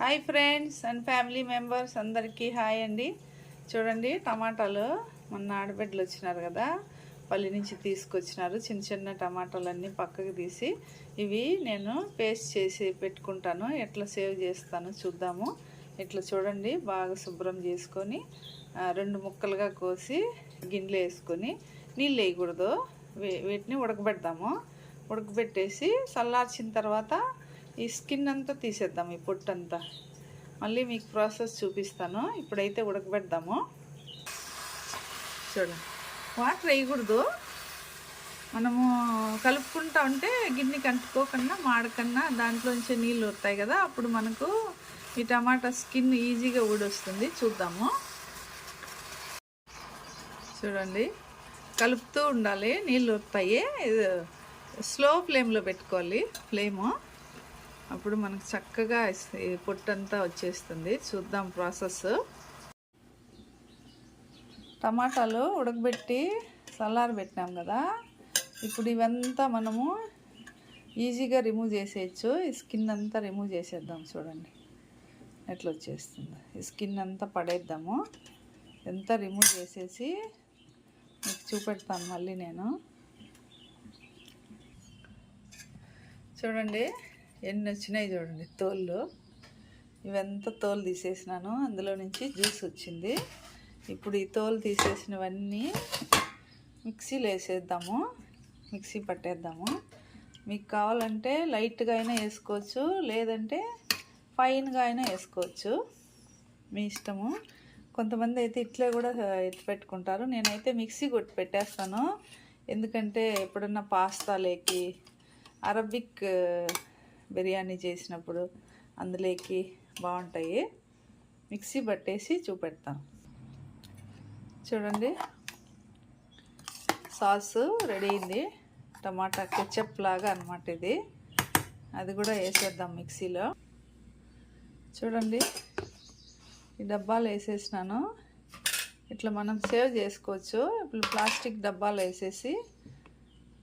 Hi friends and family members అందరికీ hi అండి. చూడండి, టమాటాలు మొన్న ఆడబిడ్డలు వచ్చినారు కదా, పల్లి నుంచి తీసుకొచ్చినారు. చిన్న చిన్న టమాటాలన్నీ పక్కకు తీసి ఇవి నేను పేస్ట్ చేసి పెట్టుకుంటాను. ఎట్లా సేవ్ చేస్తాను చూద్దాము. ఇట్లా చూడండి, బాగా శుభ్రం చేసుకొని 2 ముక్కలుగా కోసి గిన్నెలో వేసుకొని నీళ్ళు వేయకూడదు, వీటిని ఉడకబెడదాము. ఉడకబెట్టేసి చల్లార్చిన తర్వాత ఈ స్కిన్ అంతా తీసేద్దాం, ఈ పొట్టంతా. మళ్ళీ మీకు ప్రాసెస్ చూపిస్తాను. ఇప్పుడైతే ఉడకబెడదాము. చూడండి, వాటర్ వేయకూడదు. మనము కలుపుకుంటా ఉంటే గిన్నెకి అంటుకోకుండా మాడకన్నా దాంట్లోంచి నీళ్ళు వస్తాయి కదా, అప్పుడు మనకు ఈ టమాటా స్కిన్ ఈజీగా ఊడొస్తుంది. చూద్దాము. చూడండి, కలుపుతూ ఉండాలి, నీళ్ళు వస్తాయి. స్లో ఫ్లేమ్లో పెట్టుకోవాలి ఫ్లేము, అప్పుడు మనకు చక్కగా పొట్టంతా వచ్చేస్తుంది. చూద్దాం ప్రాసెస్. టమాటాలు ఉడకబెట్టి చల్లారి పెట్టినాం కదా, ఇప్పుడు ఇవంతా మనము ఈజీగా రిమూవ్ చేసేయచ్చు. ఈ స్కిన్ అంతా రిమూవ్ చేసేద్దాం. చూడండి ఎట్లా వచ్చేస్తుంది. ఈ స్కిన్ అంతా పడేద్దాము. ఎంత రిమూవ్ చేసేసి మీకు చూపెడతాను మళ్ళీ నేను. చూడండి ఎన్ని వచ్చినాయి చూడండి తోళ్ళు. ఇవంతా తోలు తీసేసినాను, అందులో నుంచి జ్యూస్ వచ్చింది. ఇప్పుడు ఈ తోలు తీసేసినవన్నీ మిక్సీలో వేసేద్దాము, మిక్సీ పట్టేద్దాము. మీకు కావాలంటే లైట్గా అయినా వేసుకోవచ్చు, లేదంటే ఫైన్గా అయినా వేసుకోవచ్చు, మీ ఇష్టము. కొంతమంది అయితే ఇట్లే కూడా ఎత్తి పెట్టుకుంటారు. నేనైతే మిక్సీ కొట్టి పెట్టేస్తాను, ఎందుకంటే ఎప్పుడన్నా పాస్తాలేకి, అరబిక్ బిర్యానీ చేసినప్పుడు అందులోకి బాగుంటాయి. మిక్సీ పట్టేసి చూపెడతాను. చూడండి, సాసు రెడీ అయింది. టమాటా కెచప్ లాగా అన్నమాట ఇది. అది కూడా వేసేద్దాం మిక్సీలో. చూడండి, ఈ డబ్బాలు వేసేసినాను. ఇట్లా మనం సేవ్ చేసుకోవచ్చు. ఇప్పుడు ప్లాస్టిక్ డబ్బాలు వేసేసి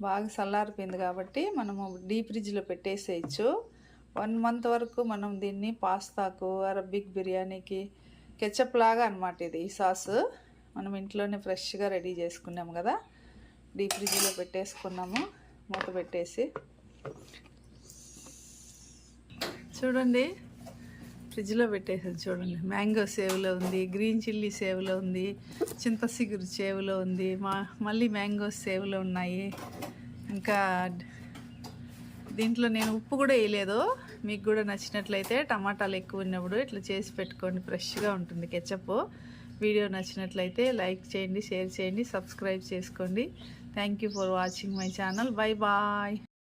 బాగా చల్లారిపోయింది కాబట్టి మనము డీప్ ఫ్రిడ్జ్లో పెట్టేసేయచ్చు. 1 మంత్ వరకు మనం దీన్ని పాస్తాకు, అరబిక్ బిర్యానీకి కెచప్ లాగా అన్నమాట ఇది. ఈ సాసు మనం ఇంట్లోనే ఫ్రెష్గా రెడీ చేసుకున్నాము కదా, డీప్ ఫ్రిడ్జ్లో పెట్టేసుకున్నాము మూత పెట్టేసి. చూడండి, ఫ్రిడ్జ్లో పెట్టేసాను. చూడండి, మ్యాంగో సేవ్లో ఉంది, గ్రీన్ చిల్లీ సేవ్లో ఉంది, చింతసిగురు సేవ్లో ఉంది, మళ్ళీ మ్యాంగో సేవ్లో ఉన్నాయి. ఇంకా దీంట్లో నేను ఉప్పు కూడా వేయలేదు. మీకు కూడా నచ్చినట్లయితే టమాటాలు ఎక్కువ ఉన్నప్పుడు ఇట్లా చేసి పెట్టుకోండి, ఫ్రెష్గా ఉంటుంది కెచప్. వీడియో నచ్చినట్లయితే లైక్ చేయండి, షేర్ చేయండి, సబ్స్క్రైబ్ చేసుకోండి. Thank you for watching my channel. Bye bye.